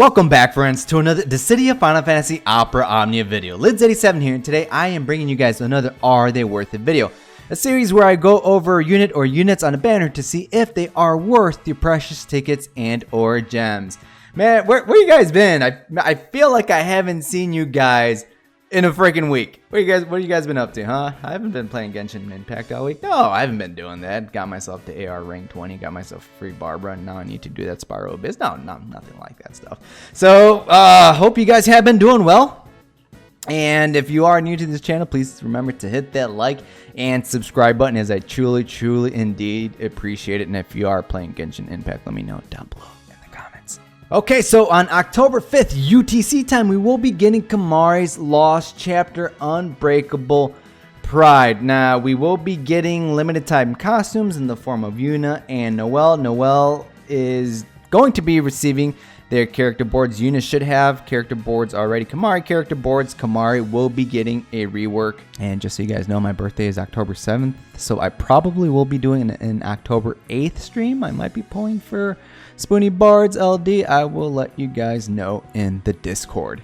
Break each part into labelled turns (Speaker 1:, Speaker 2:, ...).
Speaker 1: Welcome back, friends, to another Dissidia Final Fantasy Opera Omnia video. Lids87 here, and today I am bringing you guys another Are They Worth It video. A series where I go over a unit or units on a banner to see if they are worth your precious tickets and or gems. Man, where you guys been? I feel like I haven't seen you guys in a freaking week. What you guys been up to, huh? I haven't been playing Genshin Impact all week. No, I haven't been doing that. Got myself to AR rank 20, got myself free Barbara, and now I need to do that Spyro Abyss. No, nothing like that stuff. So, hope you guys have been doing well. And if you are new to this channel, please remember to hit that like and subscribe button, as I truly indeed appreciate it. And if you are playing Genshin Impact, let me know down below. Okay, so on October 5th, UTC time, we will be getting Kimahri's Lost Chapter Unbreakable Pride. Now, we will be getting limited time costumes in the form of Yuna and Noelle. Noelle is going to be receiving their character boards. Yuna should have character boards already. Kimahri character boards. Kimahri will be getting a rework. And just so you guys know, my birthday is October 7th, so I probably will be doing an October 8th stream. I might be pulling for Spoony Bards LD. I will let you guys know in the Discord.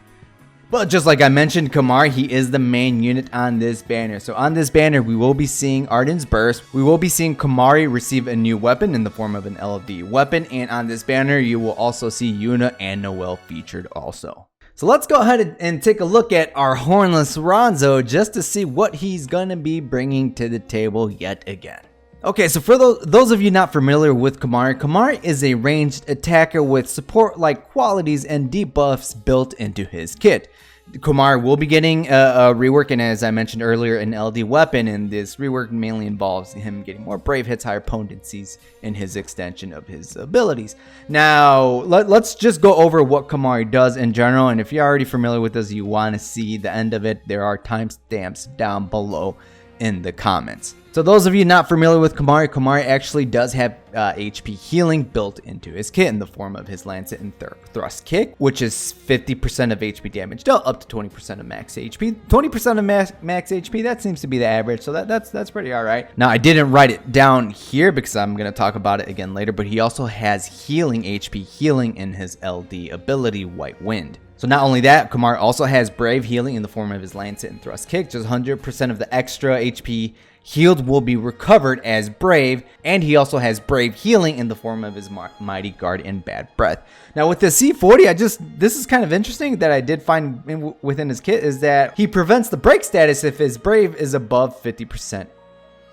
Speaker 1: But just like I mentioned, Kimahri, he is the main unit on this banner. So on this banner, we will be seeing Arden's Burst. We will be seeing Kimahri receive a new weapon in the form of an LD weapon. And on this banner, you will also see Yuna and Noelle featured also. So let's go ahead and take a look at our Hornless Ronzo just to see what he's going to be bringing to the table yet again. Okay, so for those of you not familiar with Kimahri, Kimahri is a ranged attacker with support-like qualities and debuffs built into his kit. Kimahri will be getting a rework, and as I mentioned earlier, an LD weapon, and this rework mainly involves him getting more brave hits, higher potencies, and his extension of his abilities. Now, let's just go over what Kimahri does in general, and if you're already familiar with this, you want to see the end of it, there are timestamps down below in the comments. So those of you not familiar with Kimahri, Kimahri actually does have HP healing built into his kit in the form of his Lancet and Thrust Kick, which is 50% of HP damage dealt up to 20% of max HP. 20% of max HP, that seems to be the average, so that's pretty alright. Now, I didn't write it down here because I'm going to talk about it again later, but he also has healing HP healing in his LD ability, White Wind. So not only that, Kimahri also has Brave healing in the form of his Lancet and Thrust Kick. Just 100% of the extra HP healed will be recovered as Brave, and he also has Brave healing in the form of his Mighty Guard and Bad Breath. Now with the C40, this is kind of interesting that I did find within his kit, is that he prevents the break status if his Brave is above 50%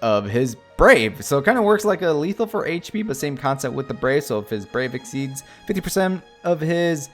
Speaker 1: of his Brave. So it kind of works like a lethal for HP, but same concept with the Brave. So if his Brave exceeds 50% of his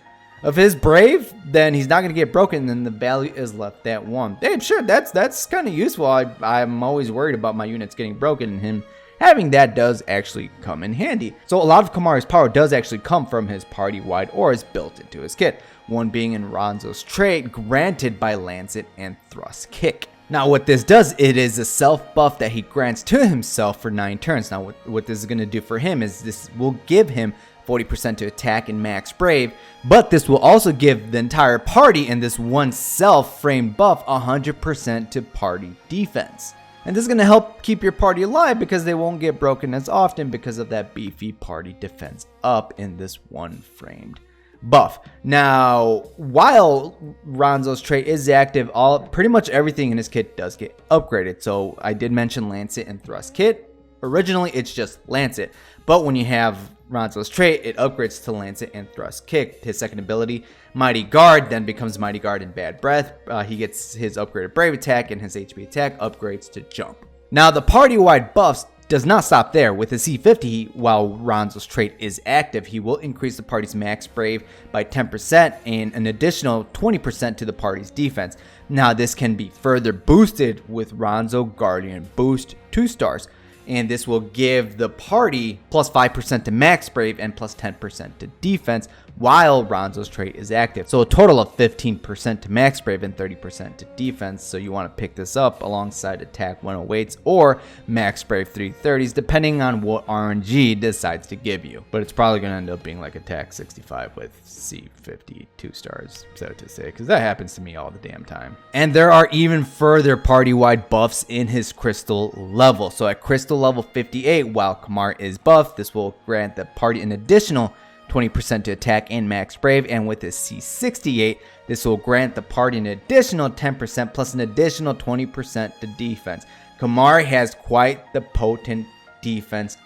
Speaker 1: Brave, then he's not going to get broken, and then the value is left at 1. Hey, sure, that's kind of useful. I'm always worried about my units getting broken, and him having that does actually come in handy. So a lot of Kimahri's power does actually come from his party-wide auras built into his kit, one being in Ronzo's trait granted by Lancet and Thrust Kick. Now what this does, it is a self buff that he grants to himself for 9 turns. Now what this is going to do for him is this will give him 40% to attack and max Brave, but this will also give the entire party in this one self-framed buff 100% to party defense. And this is going to help keep your party alive because they won't get broken as often because of that beefy party defense up in this one framed buff. Now, while Ronzo's trait is active, pretty much everything in his kit does get upgraded. So I did mention Lancet and Thrust Kit. Originally, it's just Lancet, but when you have Ronzo's trait, it upgrades to Lancet and Thrust Kick. His second ability, Mighty Guard, then becomes Mighty Guard and Bad Breath. He gets his upgraded Brave attack, and his HP attack upgrades to Jump. Now, the party-wide buffs does not stop there. With his C50, while Ronzo's trait is active, he will increase the party's max Brave by 10% and an additional 20% to the party's defense. Now, this can be further boosted with Ronzo Guardian Boost 2 stars. And this will give the party plus 5% to max Brave and plus 10% to defense while Ronzo's trait is active. So a total of 15% to max Brave and 30% to defense. So you want to pick this up alongside attack 108s or max Brave 330s, depending on what RNG decides to give you. But it's probably going to end up being like attack 65 with C50 2 stars, so to say, because that happens to me all the damn time. And there are even further party-wide buffs in his crystal level. So at crystal level 58, while Kimahri is buffed, this will grant the party an additional 20% to attack and max brave, and with his C68, this will grant the party an additional 10% plus an additional 20% to defense. Kimahri has quite the potent defense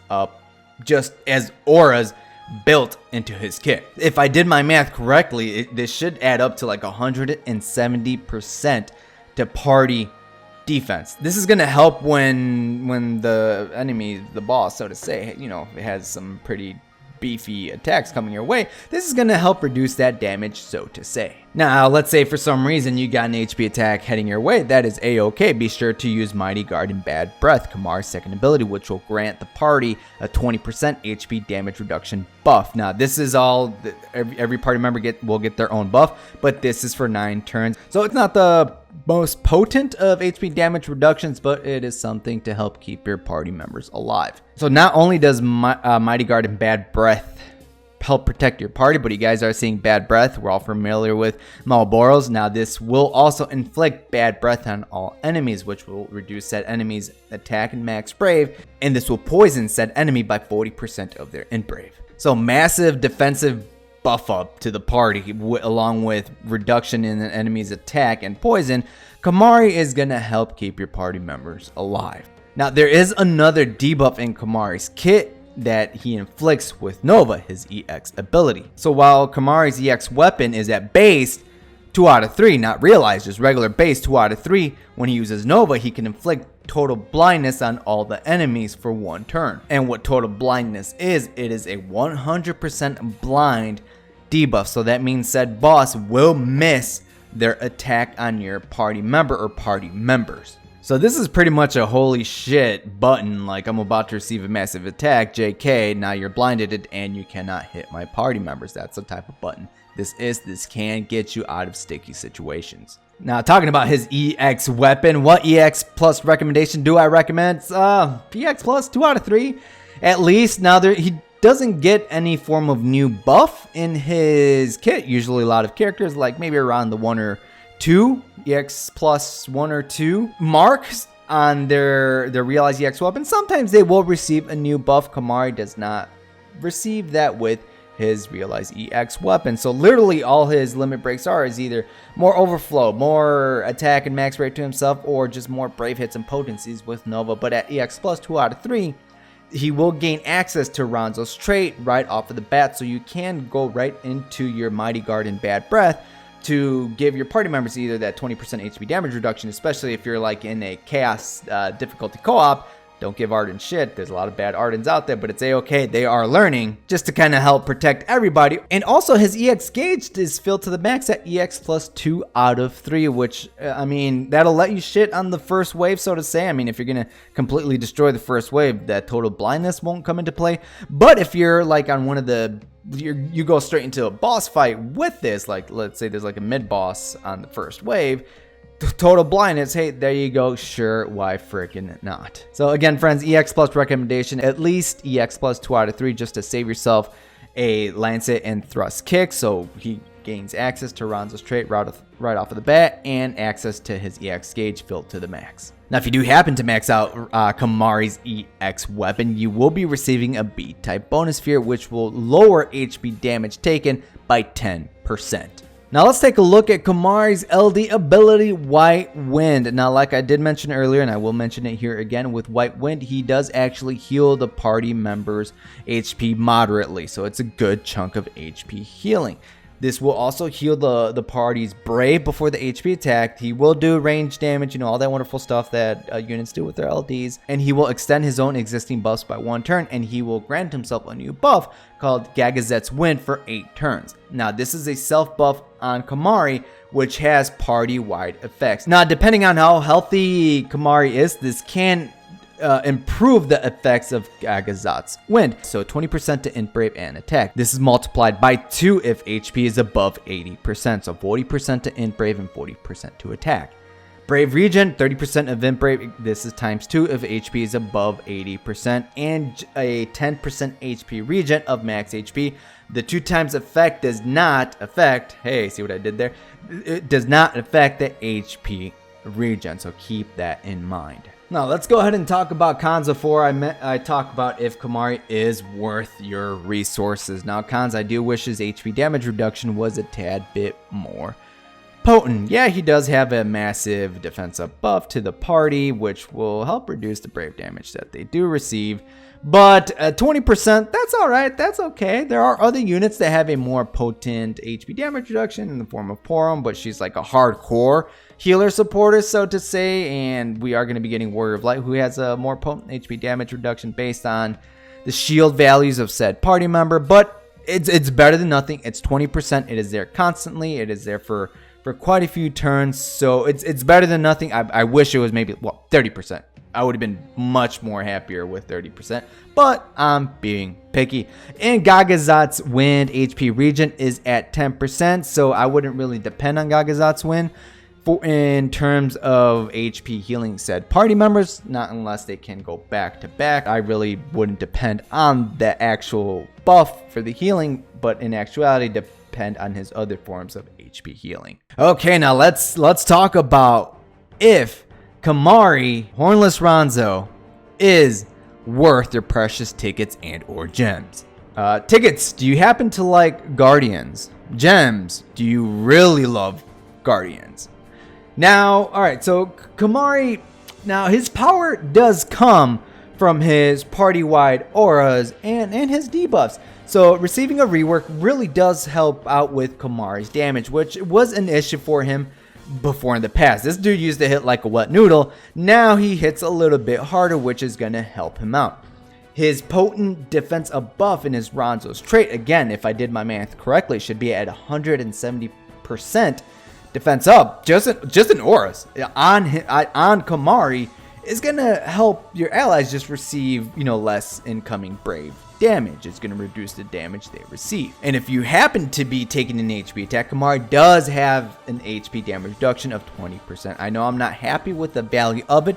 Speaker 1: up, just as auras built into his kit. If I did my math correctly, this should add up to like 170% to party defense. This is going to help when the enemy, the boss, so to say, you know, has some pretty beefy attacks coming your way. This is going to help reduce that damage, so to say. Now, let's say for some reason you got an HP attack heading your way. That is a-okay. Be sure to use Mighty Guard and Bad Breath, Kimahri's second ability, which will grant the party a 20% HP damage reduction buff. Now, this is all, every party member will get their own buff, but this is for 9 turns. So it's not the most potent of HP damage reductions, but it is something to help keep your party members alive. So not only does Mighty Guard and Bad Breath help protect your party, but you guys are seeing Bad Breath. We're all familiar with Malboros. Now this will also inflict Bad Breath on all enemies, which will reduce said enemy's attack and max brave, and this will poison said enemy by 40% of their int brave. So massive defensive buff up to the party, along with reduction in the enemy's attack and poison. Kimahri is going to help keep your party members alive. Now there is another debuff in Kimahri's kit that he inflicts with Nova, his EX ability. So while Kimahri's EX weapon is at base 2 out of 3, not realized, just regular base 2 out of 3, when he uses Nova, he can inflict total blindness on all the enemies for 1 turn. And what total blindness is, it is a 100% blind debuff. So that means said boss will miss their attack on your party member or party members. So this is pretty much a holy shit button, like I'm about to receive a massive attack, JK, now you're blinded and you cannot hit my party members. That's the type of button this can get you out of sticky situations. Now talking about his EX weapon, what EX plus recommendation do I recommend? EX plus 2 out of 3 at least. Now he doesn't get any form of new buff in his kit. Usually a lot of characters, like maybe around the 1 or 2 EX plus 1 or 2 marks on their realized EX weapon. Sometimes they will receive a new buff. Kimahri does not receive that with his realized EX weapon. So literally all his limit breaks is either more overflow, more attack and max rate to himself, or just more brave hits and potencies with Nova. But at EX plus 2 out of 3, he will gain access to Ronzo's trait right off of the bat, so you can go right into your Mighty Guard and Bad Breath to give your party members either that 20% HP damage reduction, especially if you're like in a chaos difficulty co-op. Don't give Arden shit. There's a lot of bad Ardens out there, but it's a-okay. They are learning, just to kind of help protect everybody. And also his EX gauge is filled to the max at EX plus 2 out of 3, which, I mean, that'll let you shit on the first wave, so to say. I mean, if you're going to completely destroy the first wave, that total blindness won't come into play. But if you're like on one of the, you go straight into a boss fight with this, like let's say there's like a mid boss on the first wave, total blindness, hey, there you go, sure, why freaking not. So again, friends, EX plus recommendation, at least EX plus 2 out of 3, just to save yourself a Lancet and Thrust kick, so he gains access to Ronzo's trait right off of the bat, and access to his EX gauge filled to the max. Now, if you do happen to max out Kimahri's EX weapon, you will be receiving a B-type bonus sphere, which will lower HP damage taken by 10%. Now let's take a look at Kimahri's LD ability, White Wind. Now like I did mention earlier, and I will mention it here again, with White Wind, he does actually heal the party members' HP moderately, so it's a good chunk of HP healing. This will also heal the party's brave before the HP attack. He will do range damage, you know, all that wonderful stuff that units do with their LDs. And he will extend his own existing buffs by 1 turn, and he will grant himself a new buff called Gagazet's Wind for 8 turns. Now, this is a self-buff on Kimahri, which has party-wide effects. Now, depending on how healthy Kimahri is, this can improve the effects of Gagazet's Wind. So 20% to int brave and attack. This is multiplied by 2 if HP is above 80%. So 40% to int brave and 40% to attack. Brave regen, 30% of int brave. This is times 2 if HP is above 80%. And a 10% HP regen of max HP. The 2 times effect does not affect, hey, see what I did there? It does not affect the HP regen. So keep that in mind. Now let's go ahead and talk about cons before I talk about if Kimahri is worth your resources. Now cons, I do wish his HP damage reduction was a tad bit more potent. Yeah, he does have a massive defensive buff to the party, which will help reduce the brave damage that they do receive. But 20%, that's alright, that's okay. There are other units that have a more potent HP damage reduction in the form of Porum, but she's like a hardcore healer supporter, so to say, and we are going to be getting Warrior of Light, who has a more potent HP damage reduction based on the shield values of said party member, but it's better than nothing. It's 20%, it is there constantly, it is there for quite a few turns, so it's better than nothing. I wish it was maybe, well, 30%. I would have been much more happier with 30%, but I'm being picky. And Gagazat's wind HP regen is at 10%, so I wouldn't really depend on Gagazat's wind in terms of HP healing said party members, not unless they can go back to back. I really wouldn't depend on the actual buff for the healing, but in actuality depend on his other forms of HP healing. Okay, now let's talk about if Kimahri Hornless Ronzo is worth your precious tickets and or gems. Tickets, do you happen to like Guardians? Gems, do you really love Guardians? Now, alright, so Kimahri, now his power does come from his party-wide auras and his debuffs. So receiving a rework really does help out with Kimahri's damage, which was an issue for him before in the past. This dude used to hit like a wet noodle. Now he hits a little bit harder, which is going to help him out. His potent defense buff in his Ronzo's trait, again, if I did my math correctly, should be at 170% defense up. Just in auras on Kimahri is going to help your allies just receive, less incoming brave damage. It's going to reduce the damage they receive. And if you happen to be taking an HP attack, Kimahri does have an HP damage reduction of 20%. I know I'm not happy with the value of it,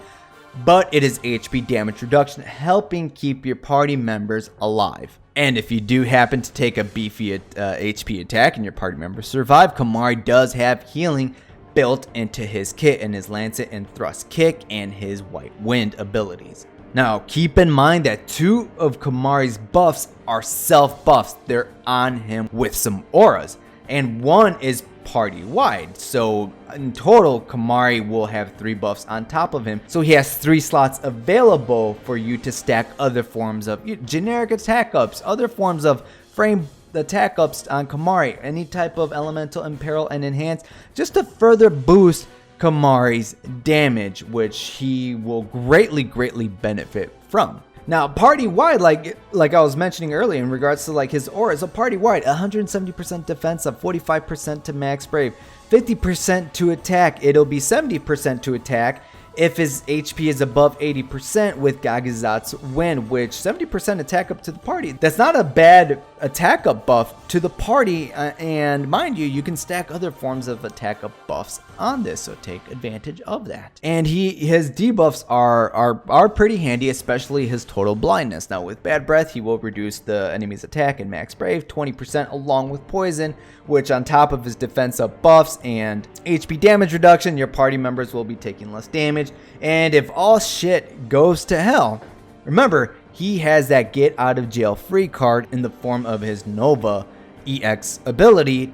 Speaker 1: but it is HP damage reduction, helping keep your party members alive. And if you do happen to take a beefy HP attack and your party members survive, Kimahri does have healing built into his kit and his Lancet and Thrust Kick and his White Wind abilities. Now, keep in mind that 2 of Kimahri's buffs are self-buffs. They're on him with some auras. And 1 is party-wide. So, in total, Kimahri will have 3 buffs on top of him. So, he has 3 slots available for you to stack other forms of generic attack ups, other forms of frame attack ups on Kimahri, any type of elemental, imperil, and enhance, just to further boost Kimahri's damage, which he will greatly benefit from. Now, party-wide, like I was mentioning earlier in regards to his aura, so party-wide, 170% defense up, 45% to max brave, 50% to attack. It'll be 70% to attack if his HP is above 80% with Gagazat's wind, which 70% attack up to the party. That's not a bad attack up buff to the party, and mind you, you can stack other forms of attack up buffs on this, so take advantage of that. And his debuffs are pretty handy, especially his total blindness. Now with bad breath, he will reduce the enemy's attack and max brave 20% along with poison, which on top of his defense up buffs and HP damage reduction, your party members will be taking less damage. And if all shit goes to hell, remember, he has that get out of jail free card in the form of his Nova EX ability,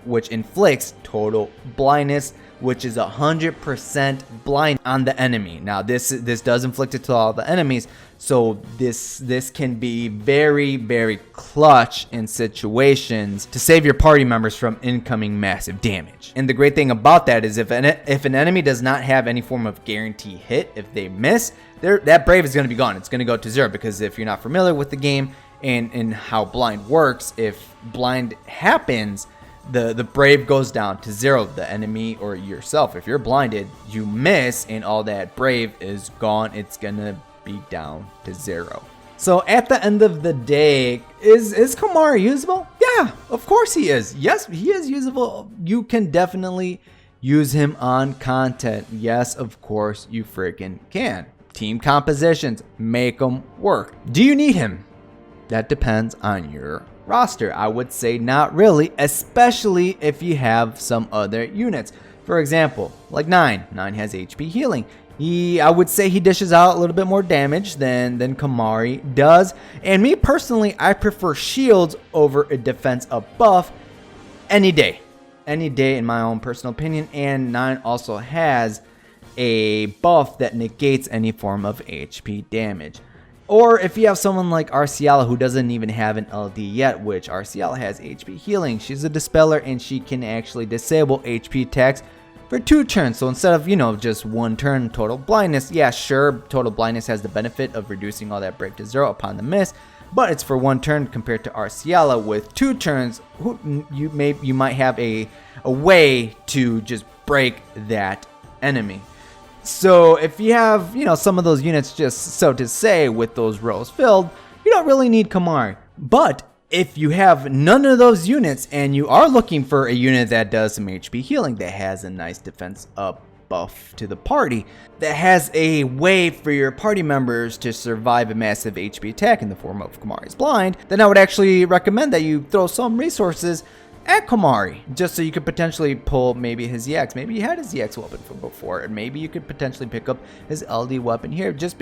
Speaker 1: which inflicts total blindness, which is 100% blind on the enemy. Now this does inflict it to all the enemies, so this can be very clutch in situations to save your party members from incoming massive damage. And the great thing about that is if an enemy does not have any form of guarantee hit, if they miss, that brave is going to be gone. It's going to go to 0, because if you're not familiar with the game and how blind works, if blind happens, the brave goes down to 0. The enemy or yourself, if you're blinded, you miss and all that brave is gone. It's gonna be down to 0. So at the end of the day, is Kimahri usable? Yeah, of course he is. Yes, he is usable. You can definitely use him on content. Yes, of course you freaking can. Team compositions, make them work. Do you need him? That depends on your roster. I would say not really, especially if you have some other units. For example, like 9 has HP healing. I would say he dishes out a little bit more damage than Kimahri does. And me personally, I prefer shields over a defense up buff any day. Any day in my own personal opinion. And 9 also has a buff that negates any form of HP damage. Or if you have someone like Arciala who doesn't even have an LD yet, which Arciala has HP healing. She's a dispeller and she can actually disable HP attacks for 2 turns. So instead of, just 1 turn total blindness, yeah, sure, total blindness has the benefit of reducing all that break to 0 upon the miss, but it's for 1 turn compared to Arciala with 2 turns. You might have a way to just break that enemy. So if you have, some of those units, just so to say, with those rows filled, you don't really need Kimahri. But if you have none of those units and you are looking for a unit that does some HP healing, that has a nice defense up buff to the party, that has a way for your party members to survive a massive HP attack in the form of Kimahri's Blind, then I would actually recommend that you throw some resources at Kimahri, just so you could potentially pull maybe his EX. Maybe you had his EX weapon from before, and maybe you could potentially pick up his LD weapon here, just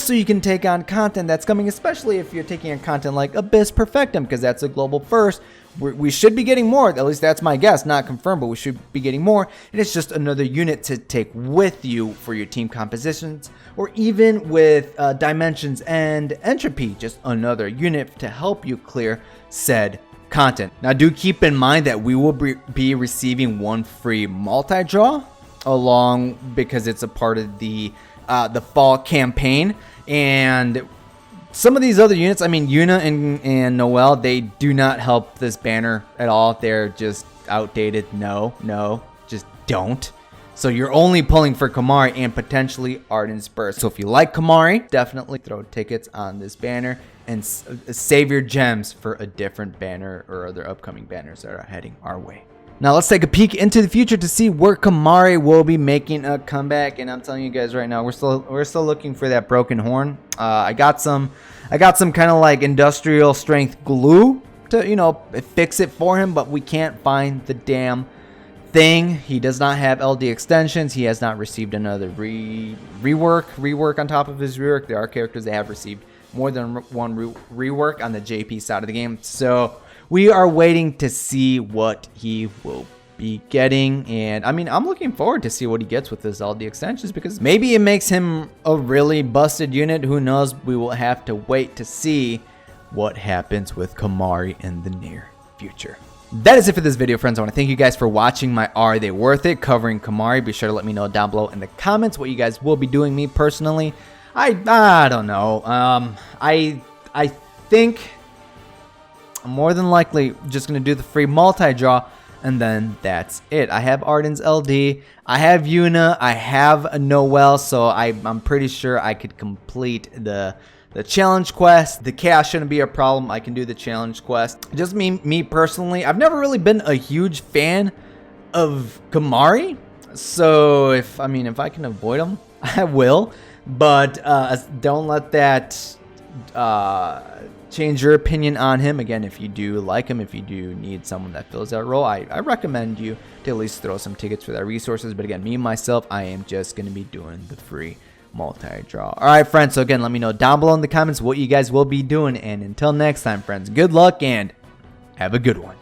Speaker 1: so you can take on content that's coming, especially if you're taking on content like Abyss Perfectum, because that's a global first. We should be getting more, at least that's my guess, not confirmed, but we should be getting more, and it's just another unit to take with you for your team compositions, or even with Dimensions and Entropy, just another unit to help you clear said content. Now do keep in mind that we will be receiving 1 free multi-draw along, because it's a part of the fall campaign. And some of these other units, I mean Yuna and Noelle, they do not help this banner at all. They're just outdated. No, just don't. So you're only pulling for Kimahri and potentially Arden's Burst. So if you like Kimahri, definitely throw tickets on this banner and save your gems for a different banner or other upcoming banners that are heading our way. Now let's take a peek into the future to see where Kimahri will be making a comeback. And I'm telling you guys right now, we're still looking for that broken horn. I got some kind of like industrial strength glue to fix it for him, but we can't find the damn thing. He does not have LD extensions. He has not received another rework on top of his rework. There are characters that have received more than 1 rework on the JP side of the game. So we are waiting to see what he will be getting. And I mean, I'm looking forward to see what he gets with his LD extensions, because maybe it makes him a really busted unit. Who knows? We will have to wait to see what happens with Kimahri in the near future. That is it for this video, friends. I want to thank you guys for watching my Are They Worth It covering Kimahri. Be sure to let me know down below in the comments what you guys will be doing. Me personally, I don't know. I think I'm more than likely just going to do the free multi-draw, and then that's it. I have Arden's LD, I have Yuna, I have a Noelle, so I'm pretty sure I could complete the challenge quest. The chaos shouldn't be a problem. I can do the challenge quest. Just me personally, I've never really been a huge fan of Kimahri, so if I can avoid him, I will. But don't let that change your opinion on him. Again, if you do like him, if you do need someone that fills that role, I recommend you to at least throw some tickets for that resources. But again, me myself, I am just going to be doing the free multi-draw. All right, friends. So again, let me know down below in the comments what you guys will be doing. And until next time, friends, good luck and have a good one.